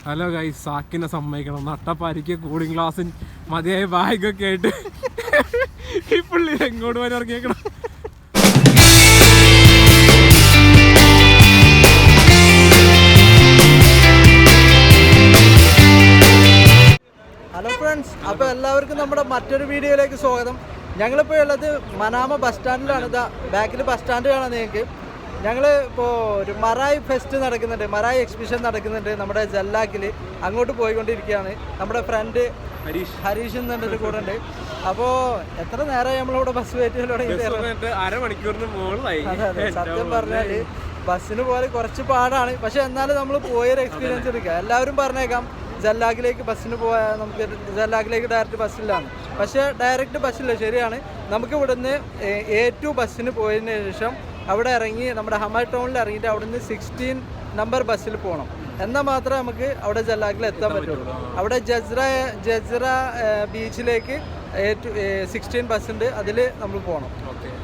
Hello guys, സാക്കിനെ സമ്മതിക്കണം. നട്ടപ്പാരിക്ക് cooling glass മതിയായ ബാഗൊക്കെ ആയിട്ട് ഈ പുള്ളി എങ്ങോട്ട് വരെ ഇറങ്ങിയേക്കണം. ഹലോ ഫ്രണ്ട്സ്, അപ്പോൾ എല്ലാവർക്കും നമ്മുടെ മറ്റൊരു വീഡിയോയിലേക്ക് സ്വാഗതം. ഞങ്ങളിപ്പോൾ ഉള്ളത് മനാമ ബസ് സ്റ്റാൻഡിലാണ്. ഇതാ ബാക്കിൽ ബസ് സ്റ്റാൻഡ് കാണാൻ നിങ്ങൾക്ക്. ഞങ്ങൾ ഇപ്പോൾ ഒരു മറായി ഫെസ്റ്റ് നടക്കുന്നുണ്ട്, മറായി എക്സിബിഷൻ നടക്കുന്നുണ്ട് നമ്മുടെ ജല്ലാക്കിൽ. അങ്ങോട്ട് പോയിക്കൊണ്ടിരിക്കുകയാണ്. നമ്മുടെ ഫ്രണ്ട് ഹരീഷ് എന്നൊരു കൂടെ ഉണ്ട്. അപ്പോൾ എത്ര നേരമായി നമ്മളിവിടെ ബസ് വെയിറ്റ് ചെയ്ത് അരമണിക്കൂറിന് മുകളിലായി. അതെ, സത്യം പറഞ്ഞാൽ ബസ്സിന് പോലെ കുറച്ച് പാടാണ്. പക്ഷെ എന്നാലും നമ്മൾ പോയൊരു എക്സ്പീരിയൻസ് എടുക്കുക. എല്ലാവരും പറഞ്ഞേക്കാം ജല്ലാക്കിലേക്ക് ബസ്സിന് പോയാൽ നമുക്ക് ജല്ലാക്കിലേക്ക് ഡയറക്റ്റ് ബസ്സിലാണ്. പക്ഷേ ഡയറക്റ്റ് ബസ്സില്ല, ശരിയാണ്. നമുക്ക് ഇവിടുന്ന് A2 ബസ്സിന് പോയതിന് ശേഷം അവിടെ ഇറങ്ങി നമ്മുടെ ഹമർ ടൗണിൽ ഇറങ്ങിയിട്ട് അവിടുന്ന് 16 നമ്പർ ബസ്സിൽ പോകണം. എന്നാൽ മാത്രമേ നമുക്ക് അവിടെ ജല്ലാക്കിൽ എത്താൻ പറ്റുള്ളൂ. അവിടെ ജസ്ര ബീച്ചിലേക്ക് A16 ബസ്സുണ്ട്, അതിൽ നമ്മൾ പോകണം.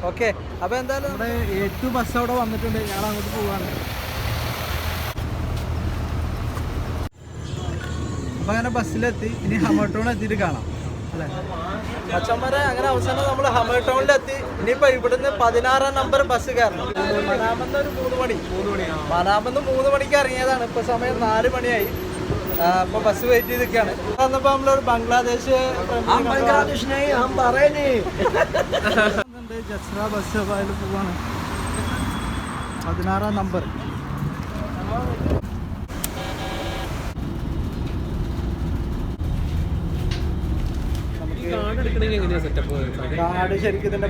ഓക്കെ, അപ്പോൾ എന്തായാലും നമ്മുടെ A2 ബസ് അവിടെ വന്നിട്ടുണ്ട്. ഞങ്ങൾ അങ്ങോട്ട് പോവാണ്. അപ്പം അങ്ങനെ ബസ്സിലെത്തി. ഇനി ഹമർ ടൗൺ എത്തിയിട്ട് കാണാം അല്ലേ അച്ഛന്മാരെ. അങ്ങനെ അവസാനം നമ്മൾ ഹമർ ടൗണിലെത്തി. ഇനിയിപ്പോൾ ഇവിടുന്ന് 16 നമ്പർ ബസ് കയറണം. മനാമെന്ന് ഒരു 3 മണി. മനാമെന്ന് 3 മണിക്ക് ഇറങ്ങിയതാണ്. ഇപ്പോൾ സമയം 4 മണിയായി. അപ്പോൾ ബസ് വെയിറ്റ് ചെയ്ത് നിൽക്കുകയാണ്. വന്നപ്പോൾ നമ്മളൊരു ബംഗ്ലാദേശ് ജസ്ര ബസ് അതിൽ പോവാണ്. 16 നമ്പർ. കാർഡ് ശരിക്കും ഇതിൻ്റെ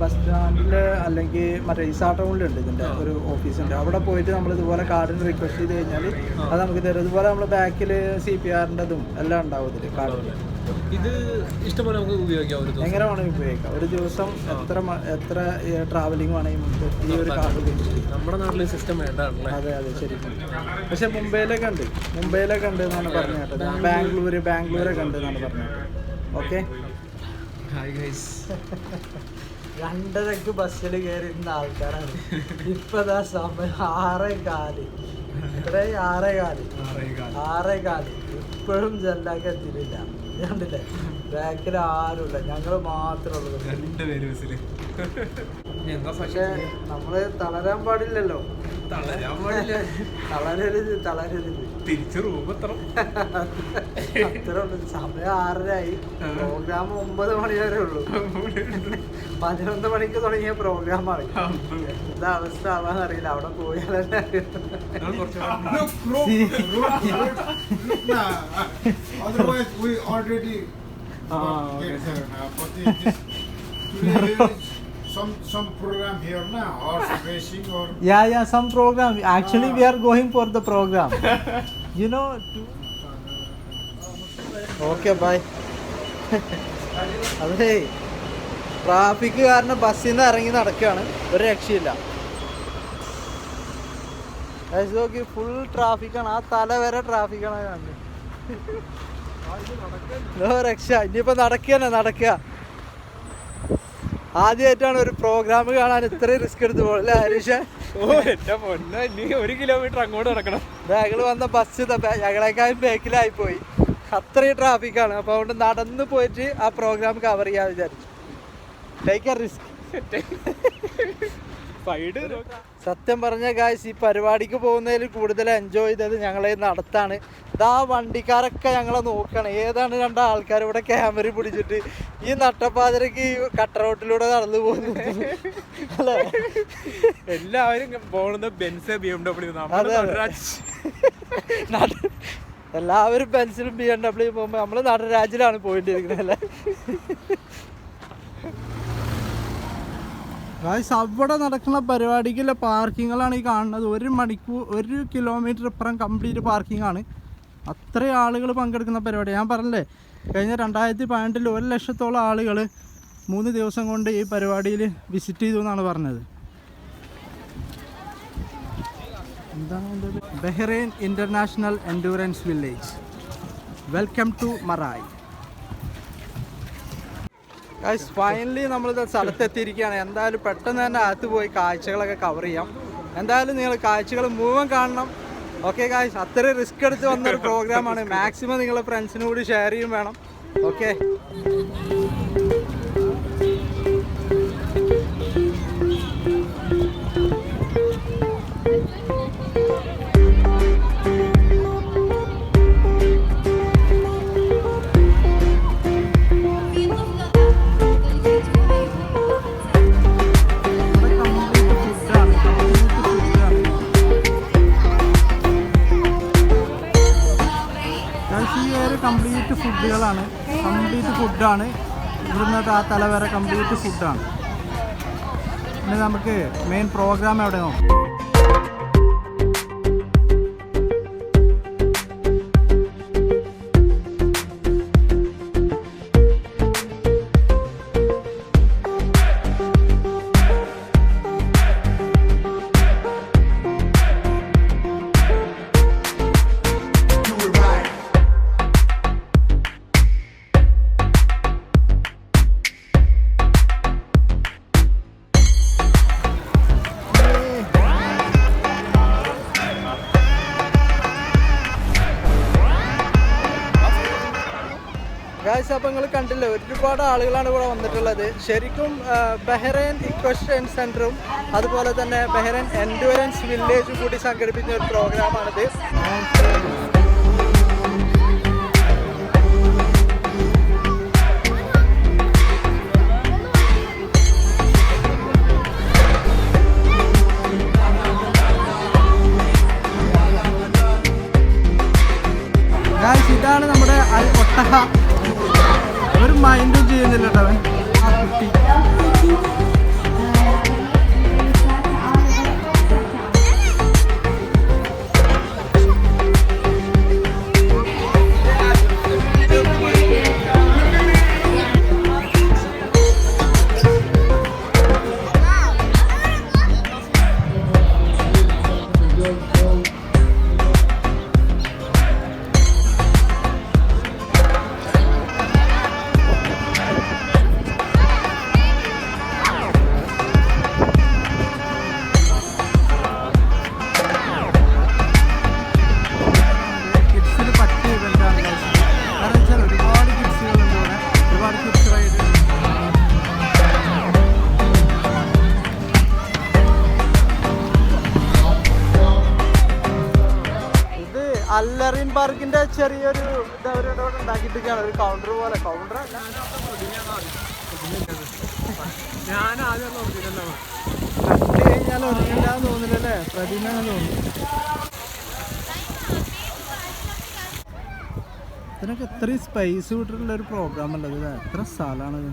ബസ് സ്റ്റാൻഡിൽ അല്ലെങ്കിൽ മറ്റേ ഈസാ ടൗണിലുണ്ട് ഇതിൻ്റെ ഒരു ഓഫീസുണ്ട്. അവിടെ പോയിട്ട് നമ്മൾ ഇതുപോലെ കാർഡിന് റിക്വസ്റ്റ് ചെയ്ത് കഴിഞ്ഞാൽ അത് നമുക്ക് തരും. ഇതുപോലെ നമ്മൾ ബാക്കിൽ CPRൻ്റെതും എല്ലാം ഉണ്ടാവും ഇതിൽ കാർഡിൽ. ഇത് ഇഷ്ടംപോലെ നമുക്ക് ഉപയോഗിക്കാം. എങ്ങനെ വേണമെങ്കിൽ ഉപയോഗിക്കാം. ഒരു ദിവസം എത്ര ട്രാവലിംഗ് വേണമെങ്കിൽ ഈ ഒരു കാർഡ് ഉപയോഗിച്ചിട്ട്. നമ്മുടെ നാട്ടിലെ സിസ്റ്റം വേണ്ടല്ലേ? അതെ ശരിക്കും. പക്ഷെ മുംബൈയിലൊക്കെ ഉണ്ട് എന്നാണ് പറഞ്ഞു കേട്ടത്. ബാംഗ്ലൂരൊക്കെ ഉണ്ട് എന്നാണ് പറഞ്ഞു കേട്ടത്. Okay, hi guys. 2:30 ബസ്സിൽ കയറിയിരുന്ന ആൾക്കാരാണ്. ഇപ്പൊ സമയം 6:15. ഇത്രയും 6:15. ഇപ്പോഴും ജല്ലാക്ക് എത്തിയിട്ടില്ല. കണ്ടില്ലേ, ബാക്കിൽ ആരുമില്ല, ഞങ്ങൾ മാത്രമേ ഉള്ളൂ. 2 പേര് ബസ്സിൽ. പക്ഷെ നമ്മള് തളരാൻ പാടില്ലല്ലോ. തളരരുത്. തിരിച്ച് റൂം എത്തണം. അത്ര ഉള്ളു. സമയം 6:30 പ്രോഗ്രാം 9 മണി വരെ ഉള്ളൂ. 11 മണിക്ക് തുടങ്ങിയ പ്രോഗ്രാമാണ്. എന്താ അവസ്ഥ ആവാന്നറിയില്ല. അവിടെ പോയാലല്ലേ some program here now, horse racing or some program. Actually we are going for the program. You know. Okay, bye. അതെ, ട്രാഫിക് കാരണം ബസ്സിൽ നിന്ന് ഇറങ്ങി നടക്കുകയാണ്. ഒരു രക്ഷയില്ല. നോക്കി, ഫുൾ ട്രാഫിക്കാണ്. ആ തല വരെ ട്രാഫിക്കാണ് കാണുന്നത്. രക്ഷ. ഇനിയിപ്പോൾ നടക്കുക. ആദ്യമായിട്ടാണ് ഒരു പ്രോഗ്രാം കാണാൻ ഇത്രയും റിസ്ക് എടുത്ത് പോകല്ലേ ഹരീഷ? എന്റെ പൊന്നെ, ഇനി 1 കിലോമീറ്റർ അങ്ങോട്ട് നടക്കണം. ഞങ്ങൾ വന്ന ബസ് ഞങ്ങളെക്കാളും ബാക്കിലായി പോയി. അത്രയും ട്രാഫിക്കാണ്. അപ്പോൾ അതുകൊണ്ട് നടന്ന് പോയിട്ട് ആ പ്രോഗ്രാം കവർ ചെയ്യാൻ വിചാരിച്ചു. Take A risk. സത്യം പറഞ്ഞ ഗായ്സ്, ഈ പരിപാടിക്ക് പോകുന്നതിൽ കൂടുതൽ എൻജോയ് ചെയ്തത് ഞങ്ങളെ നടത്താണ്. ഇതാ വണ്ടിക്കാരൊക്കെ ഞങ്ങളെ നോക്കണം. ഏതാണ് 2 ആൾക്കാർ ഇവിടെ ക്യാമറ പിടിച്ചിട്ട് ഈ നട്ടപ്പാതിരക്ക് ഈ കട്ട റോട്ടിലൂടെ നടന്നു പോകുന്നു അല്ലേ? എല്ലാവരും പോകുന്നത് ബെൻസ്, BMW. എല്ലാവരും ബെൻസിലും BMW പോകുമ്പോൾ നമ്മൾ നടരാജിലാണ് പോയിട്ടിരിക്കുന്നത് അല്ലേ? ഗായ്സ്, അവിടെ നടക്കുന്ന പരിപാടിക്കുള്ള പാർക്കിങ്ങുകളാണ് ഈ കാണുന്നത്. 1 കിലോമീറ്റർ ഇപ്പുറം കംപ്ലീറ്റ് പാർക്കിംഗ് ആണ്. അത്രയും ആളുകൾ പങ്കെടുക്കുന്ന പരിപാടി. ഞാൻ പറഞ്ഞില്ലേ, കഴിഞ്ഞ 2018 1 ലക്ഷത്തോളം ആളുകൾ 3 ദിവസം കൊണ്ട് ഈ പരിപാടിയിൽ വിസിറ്റ് ചെയ്തു എന്നാണ് പറഞ്ഞത്. എന്താണ് Bahrain international endurance village. Welcome to Marai. Finally നമ്മളിത് സ്ഥലത്തെത്തിയിരിക്കുകയാണ്. എന്തായാലും പെട്ടെന്ന് തന്നെ അകത്ത് പോയി കാഴ്ചകളൊക്കെ കവർ ചെയ്യാം. എന്തായാലും നിങ്ങൾ കാഴ്ചകൾ മുഴുവൻ കാണണം. ഓക്കെ ഗായ്സ്, അത്രയും റിസ്ക് എടുത്ത് വന്നൊരു പ്രോഗ്രാമാണ്. മാക്സിമം നിങ്ങളെ ഫ്രണ്ട്സിനും കൂടി ഷെയർ ചെയ്യും വേണം. ഓക്കെ, കംപ്ലീറ്റ് ഫുഡുകളാണ്, കംപ്ലീറ്റ് ഫുഡാണ്. ഇവിടുന്ന് ആ തല വരെ കംപ്ലീറ്റ് ഫുഡാണ്. പിന്നെ നമുക്ക് മെയിൻ പ്രോഗ്രാം എവിടെ നോക്കാം. ഗായ്സ്, അപ്പോൾ നിങ്ങൾ കണ്ടില്ലേ, ഒരുപാട് ആളുകളാണ് ഇവിടെ വന്നിട്ടുള്ളത്. ശരിക്കും ബഹ്റൈൻ ഇക്വസ്റ്റൻ സെൻറ്ററും അതുപോലെ തന്നെ ബഹ്റൈൻ എൻഡുറൻസ് വില്ലേജും കൂടി സംഘടിപ്പിച്ച ഒരു പ്രോഗ്രാമാണിത്. ഗായ്സ്, ഇതാണ് നമ്മുടെ ഒട്ടഹ. ഒരു മൈൻഡും ചെയ്യുന്നില്ല കേട്ടോ അവൻ, ആ കുട്ടി. അല്ലറിൻ പാർക്കിന്റെ ചെറിയൊരു ഇതവരുടെ ഉണ്ടാക്കിയിട്ടൊക്കെയാണ്, ഒരു കൗണ്ടർ പോലെ. കൗണ്ടർ അല്ല, ഞാൻ ആദ്യം നോക്കിയിട്ടല്ലോ, കണ്ടു കഴിഞ്ഞാൽ ഒറിജിനലാന്ന് തോന്നില്ലല്ലേ, പ്രതിമയാണെന്ന് തോന്നുന്നു. ഇതിനൊക്കെ എത്രയും സ്പേസ് വിട്ടിട്ടുള്ള ഒരു പ്രോഗ്രാം അല്ലത്, എത്ര സ്ഥലമാണത്.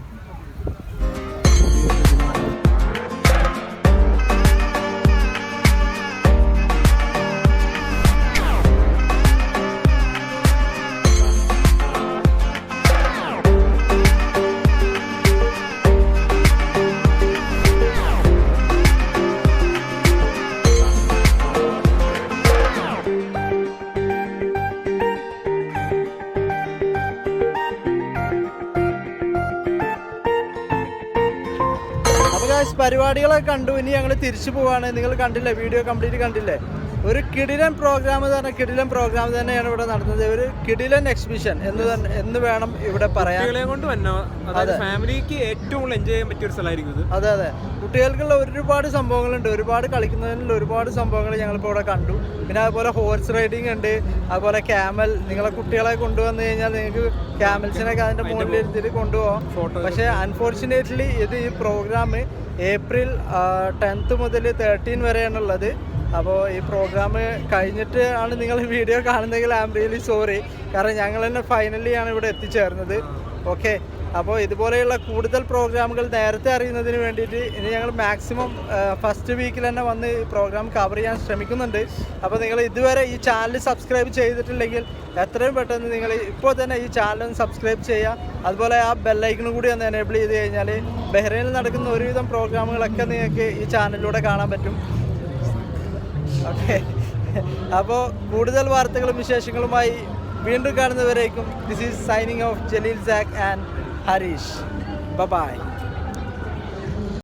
പരിപാടികളൊക്കെ കണ്ടു. ഇനി ഞങ്ങൾ തിരിച്ചു പോവാണ്. നിങ്ങൾ കണ്ടില്ലേ, വീഡിയോ കംപ്ലീറ്റ് കണ്ടില്ലേ. ഒരു കിടിലൻ പ്രോഗ്രാം തന്നെ, കിടിലൻ പ്രോഗ്രാം തന്നെയാണ് ഇവിടെ നടന്നത്. ഒരു കിടിലൻ എക്സിബിഷൻ എന്ന് വേണം ഇവിടെ പറയാൻ. ഫാമിലിക്ക് ഏറ്റവും കൂടുതൽ എൻജോയ് ചെയ്യാൻ പറ്റിയ ഒരു സ്ഥലമായിരിക്കും ഇത്. അതെ അതെ, കുട്ടികൾക്കുള്ള ഒരുപാട് സംഭവങ്ങളുണ്ട്, ഒരുപാട് കളിക്കുന്നതിനുള്ള ഒരുപാട് സംഭവങ്ങൾ ഞങ്ങളിപ്പോൾ ഇവിടെ കണ്ടു. പിന്നെ അതുപോലെ ഹോഴ്സ് റൈഡിങ് ഉണ്ട്, അതുപോലെ ക്യാമൽ. നിങ്ങളെ കുട്ടികളെ കൊണ്ടുവന്നു കഴിഞ്ഞാൽ നിങ്ങൾക്ക് ക്യാമൽസിനൊക്കെ അതിൻ്റെ മുകളിൽ ഇരുത്തിട്ട് കൊണ്ടുപോകാം. പക്ഷേ അൺഫോർച്ചുനേറ്റ്ലി ഈ പ്രോഗ്രാം ഏപ്രിൽ 10 മുതൽ 13 വരെയാണുള്ളത്. അപ്പോൾ ഈ പ്രോഗ്രാം കഴിഞ്ഞിട്ട് ആണ് നിങ്ങൾ വീഡിയോ കാണുന്നതെങ്കിൽ ഐ ആം റിയലി സോറി. കാരണം ഞങ്ങൾ തന്നെ ഫൈനലിയാണ് ഇവിടെ എത്തിച്ചേർന്നത്. ഓക്കെ, അപ്പോൾ ഇതുപോലെയുള്ള കൂടുതൽ പ്രോഗ്രാമുകൾ നേരത്തെ അറിയുന്നതിന് വേണ്ടിയിട്ട് ഇനി ഞങ്ങൾ മാക്സിമം ഫസ്റ്റ് വീക്കിൽ തന്നെ വന്ന് ഈ പ്രോഗ്രാം കവർ ചെയ്യാൻ ശ്രമിക്കുന്നുണ്ട്. അപ്പോൾ നിങ്ങൾ ഇതുവരെ ഈ ചാനൽ സബ്സ്ക്രൈബ് ചെയ്തിട്ടില്ലെങ്കിൽ എത്രയും പെട്ടെന്ന് നിങ്ങൾ ഇപ്പോൾ തന്നെ ഈ ചാനൽ സബ്സ്ക്രൈബ് ചെയ്യുക. അതുപോലെ ആ ബെല്ലൈക്കണും കൂടി ഒന്ന് എനേബിൾ ചെയ്ത് കഴിഞ്ഞാൽ ബഹ്റൈനിൽ നടക്കുന്ന ഒരുവിധം പ്രോഗ്രാമുകളൊക്കെ നിങ്ങൾക്ക് ഈ ചാനലിലൂടെ കാണാൻ പറ്റും. ഓക്കെ, അപ്പോൾ കൂടുതൽ വാർത്തകളും വിശേഷങ്ങളുമായി വീണ്ടും കാണുന്നവരേക്കും this is signing off Jaleel Zak and Harish. By.